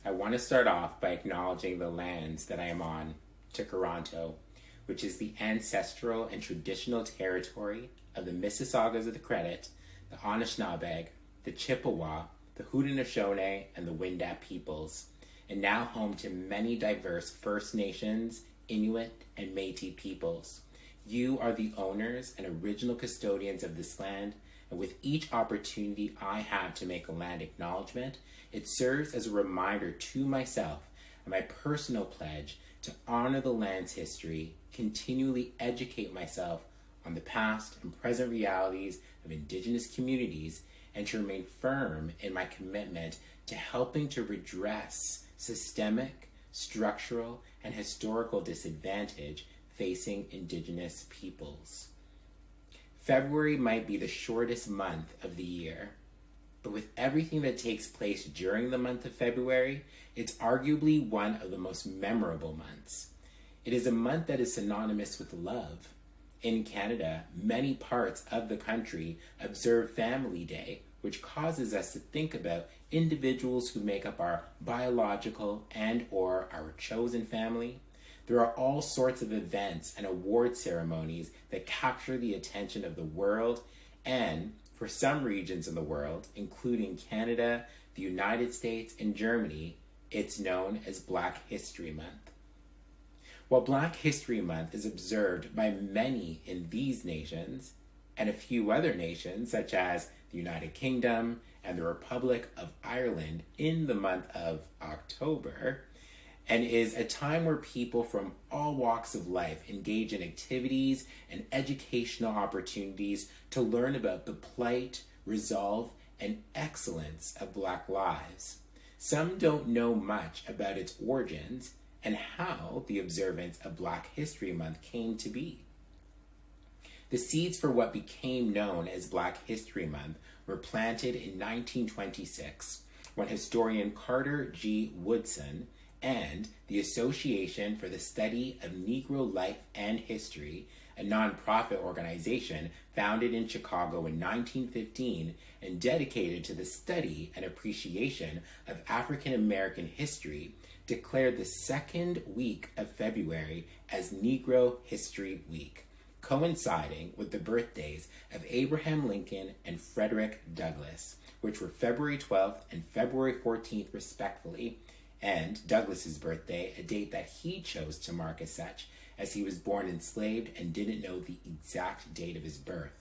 I want to start off by acknowledging the lands that I am on, Toronto, which is the ancestral and traditional territory of the Mississaugas of the Credit, the Anishinaabe, the Chippewa, the Haudenosaunee, and the Wendat peoples, and now home to many diverse First Nations, Inuit, and Métis peoples. You are the owners and original custodians of this land, and with each opportunity I have to make a land acknowledgement, it serves as a reminder to myself and my personal pledge to honor the land's history, continually educate myself on the past and present realities of Indigenous communities, and to remain firm in my commitment to helping to redress systemic, structural, and historical disadvantage facing Indigenous peoples. February might be the shortest month of the year, but with everything that takes place during the month of February, it's arguably one of the most memorable months. It is a month that is synonymous with love. In Canada, many parts of the country observe Family Day, which causes us to think about individuals who make up our biological and/or our chosen family. There are all sorts of events and award ceremonies that capture the attention of the world, and for some regions in the world, including Canada, the United States, and Germany, it's known as Black History Month. While Black History Month is observed by many in these nations, and a few other nations such as the United Kingdom and the Republic of Ireland in the month of October, and is a time where people from all walks of life engage in activities and educational opportunities to learn about the plight, resolve, and excellence of Black lives. Some don't know much about its origins and how the observance of Black History Month came to be. The seeds for what became known as Black History Month were planted in 1926 when historian Carter G. Woodson and the Association for the Study of Negro Life and History, a nonprofit organization founded in Chicago in 1915 and dedicated to the study and appreciation of African American history, declared the second week of February as Negro History Week, coinciding with the birthdays of Abraham Lincoln and Frederick Douglass, which were February 12th and February 14th respectively, and Douglass's birthday, a date that he chose to mark as such, as he was born enslaved and didn't know the exact date of his birth.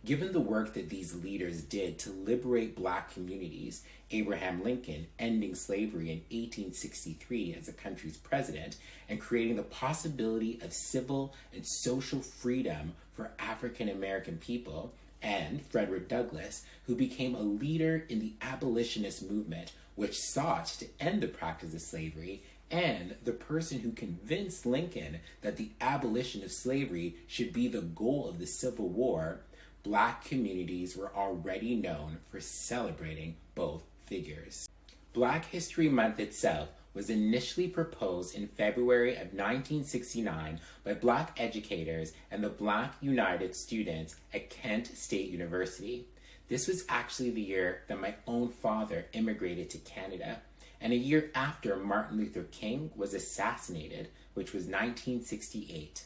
Given the work that these leaders did to liberate Black communities, Abraham Lincoln ending slavery in 1863 as the country's president and creating the possibility of civil and social freedom for African American people, and Frederick Douglass, who became a leader in the abolitionist movement, which sought to end the practice of slavery, and the person who convinced Lincoln that the abolition of slavery should be the goal of the Civil War, Black communities were already known for celebrating both figures. Black History Month itself was initially proposed in February of 1969 by Black educators and the Black United Students at Kent State University. This was actually the year that my own father immigrated to Canada, and a year after Martin Luther King was assassinated, which was 1968.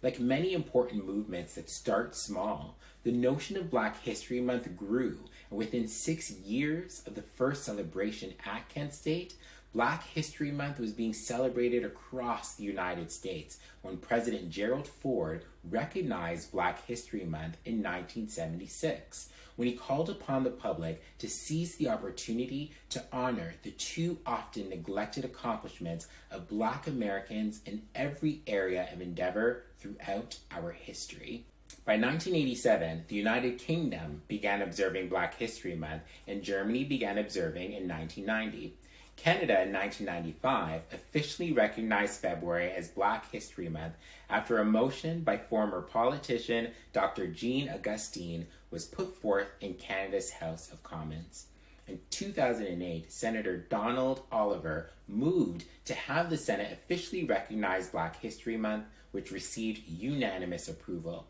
Like many important movements that start small, the notion of Black History Month grew, and within 6 years of the first celebration at Kent State, Black History Month was being celebrated across the United States when President Gerald Ford recognized Black History Month in 1976, when he called upon the public to seize the opportunity to honor the too often neglected accomplishments of Black Americans in every area of endeavor throughout our history. By 1987, the United Kingdom began observing Black History Month, and Germany began observing in 1990. Canada in 1995 officially recognized February as Black History Month after a motion by former politician Dr. Jean Augustine was put forth in Canada's House of Commons. In 2008, Senator Donald Oliver moved to have the Senate officially recognize Black History Month, which received unanimous approval,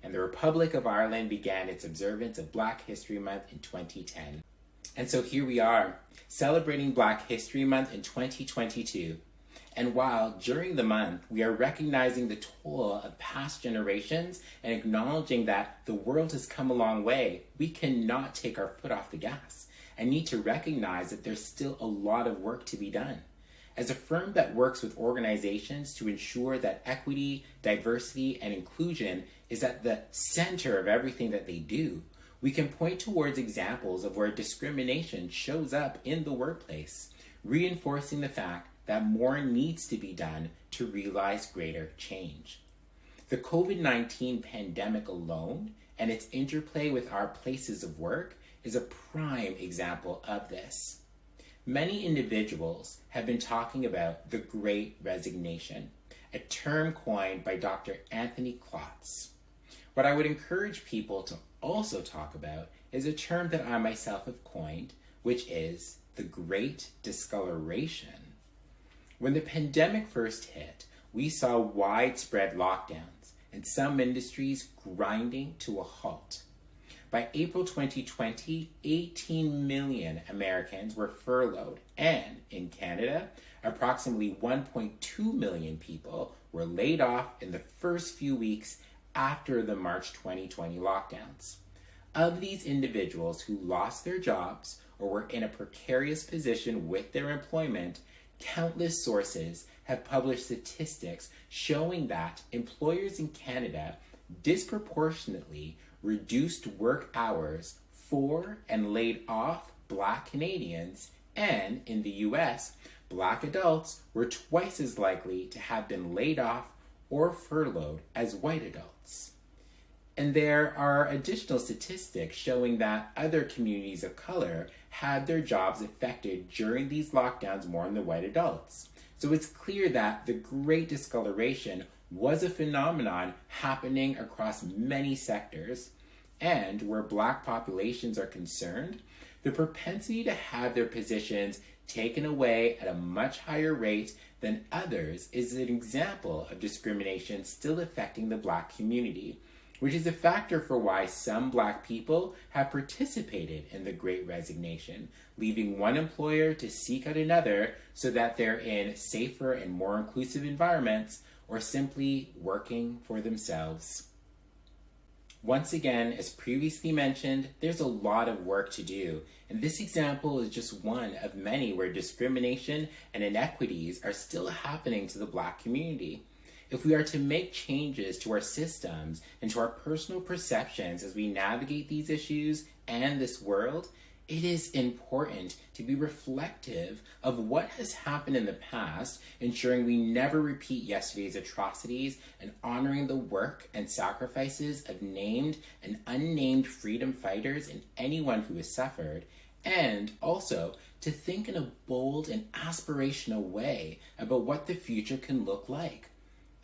and the Republic of Ireland began its observance of Black History Month in 2010. And so here we are, celebrating Black History Month in 2022. And while during the month we are recognizing the toll of past generations and acknowledging that the world has come a long way, we cannot take our foot off the gas and need to recognize that there's still a lot of work to be done. As a firm that works with organizations to ensure that equity, diversity, and inclusion is at the center of everything that they do, we can point towards examples of where discrimination shows up in the workplace, reinforcing the fact that more needs to be done to realize greater change. The COVID-19 pandemic alone and its interplay with our places of work is a prime example of this. Many individuals have been talking about the Great Resignation, a term coined by Dr. Anthony Klotz. What I would encourage people to also talk about is a term that I myself have coined, which is the Great Discoloration. When the pandemic first hit, we saw widespread lockdowns and some industries grinding to a halt. By April 2020, 18 million Americans were furloughed, and in Canada, approximately 1.2 million people were laid off in the first few weeks after the March 2020 lockdowns. Of these individuals who lost their jobs or were in a precarious position with their employment, countless sources have published statistics showing that employers in Canada disproportionately reduced work hours for and laid off Black Canadians, and in the US, Black adults were twice as likely to have been laid off or furloughed as white adults. And there are additional statistics showing that other communities of color had their jobs affected during these lockdowns more than the white adults. So it's clear that the Great Discoloration was a phenomenon happening across many sectors, and where Black populations are concerned, the propensity to have their positions taken away at a much higher rate than others is an example of discrimination still affecting the Black community, which is a factor for why some Black people have participated in the Great Resignation, leaving one employer to seek out another so that they're in safer and more inclusive environments, or simply working for themselves. Once again, as previously mentioned, there's a lot of work to do, and this example is just one of many where discrimination and inequities are still happening to the Black community. If we are to make changes to our systems and to our personal perceptions as we navigate these issues and this world, it is important to be reflective of what has happened in the past, ensuring we never repeat yesterday's atrocities and honoring the work and sacrifices of named and unnamed freedom fighters and anyone who has suffered, and also to think in a bold and aspirational way about what the future can look like.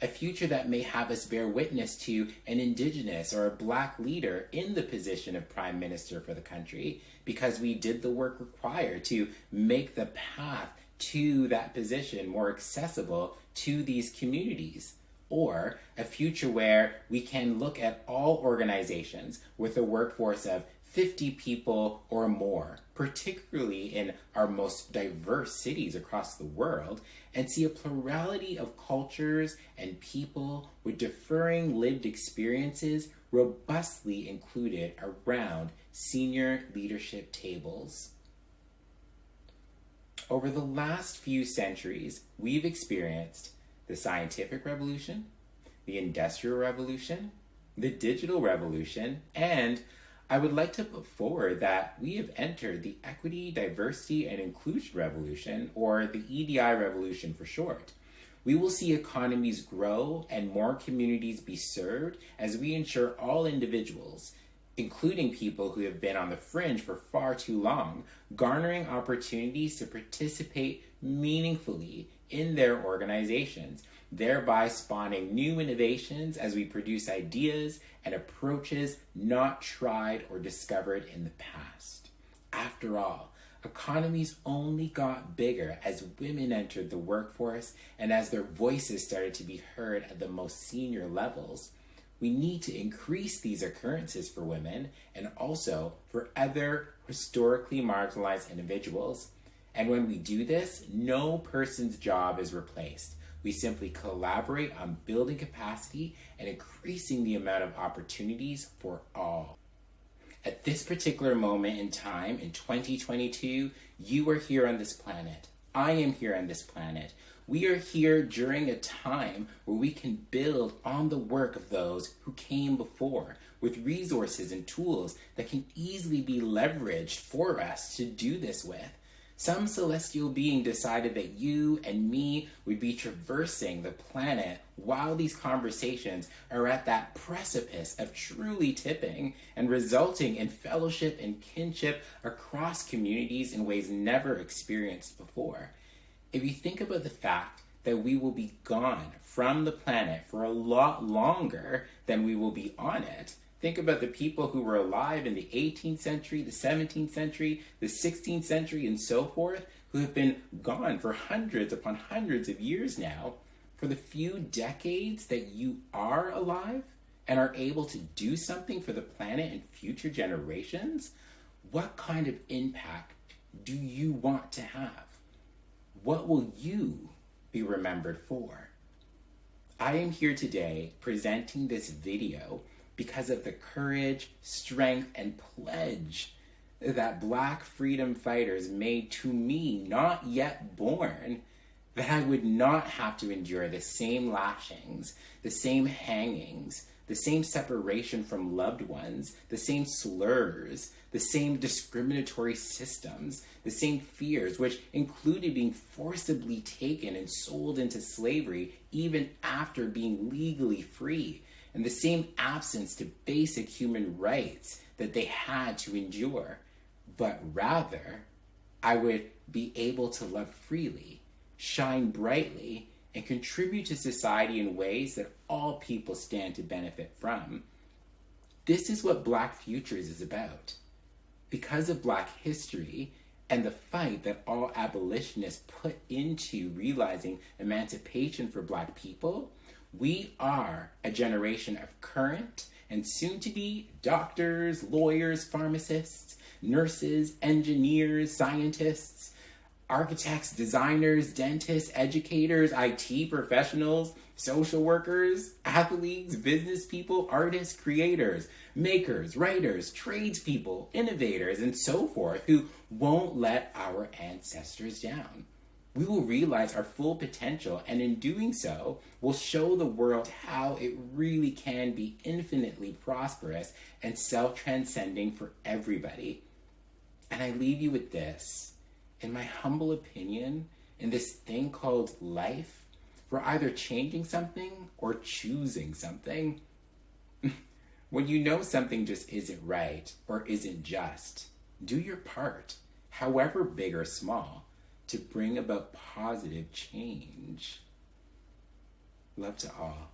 A future that may have us bear witness to an Indigenous or a Black leader in the position of Prime Minister for the country, because we did the work required to make the path to that position more accessible to these communities. Or a future where we can look at all organizations with a workforce of 50 people or more, particularly in our most diverse cities across the world, and see a plurality of cultures and people with differing lived experiences robustly included around senior leadership tables. Over the last few centuries, we've experienced the scientific revolution, the industrial revolution, the digital revolution, and I would like to put forward that we have entered the equity, diversity, and inclusion revolution, or the EDI revolution for short. We will see economies grow and more communities be served as we ensure all individuals, including people who have been on the fringe for far too long, garnering opportunities to participate meaningfully in their organizations, thereby spawning new innovations as we produce ideas and approaches not tried or discovered in the past. After all, economies only got bigger as women entered the workforce and as their voices started to be heard at the most senior levels. We need to increase these occurrences for women and also for other historically marginalized individuals. And when we do this, no person's job is replaced. We simply collaborate on building capacity and increasing the amount of opportunities for all. At this particular moment in time, in 2022, you are here on this planet. I am here on this planet. We are here during a time where we can build on the work of those who came before, with resources and tools that can easily be leveraged for us to do this with. Some celestial being decided that you and me would be traversing the planet while these conversations are at that precipice of truly tipping and resulting in fellowship and kinship across communities in ways never experienced before. If you think about the fact that we will be gone from the planet for a lot longer than we will be on it, think about the people who were alive in the 18th century, the 17th century, the 16th century, and so forth, who have been gone for hundreds upon hundreds of years now. For the few decades that you are alive and are able to do something for the planet and future generations, what kind of impact do you want to have? What will you be remembered for? I am here today presenting this video because of the courage, strength, and pledge that Black freedom fighters made to me, not yet born, that I would not have to endure the same lashings, the same hangings, the same separation from loved ones, the same slurs, the same discriminatory systems, the same fears, which included being forcibly taken and sold into slavery even after being legally free, and the same absence to basic human rights that they had to endure. But rather, I would be able to love freely, shine brightly, and contribute to society in ways that all people stand to benefit from. This is what Black Futures is about. Because of Black history and the fight that all abolitionists put into realizing emancipation for Black people, we are a generation of current and soon-to-be doctors, lawyers, pharmacists, nurses, engineers, scientists, architects, designers, dentists, educators, IT professionals, social workers, athletes, business people, artists, creators, makers, writers, tradespeople, innovators, and so forth, who won't let our ancestors down. We will realize our full potential, and in doing so, will show the world how it really can be infinitely prosperous and self-transcending for everybody. And I leave you with this. In my humble opinion, in this thing called life, we're either changing something or choosing something. When you know something just isn't right or isn't just, do your part, however big or small, to bring about positive change. Love to all.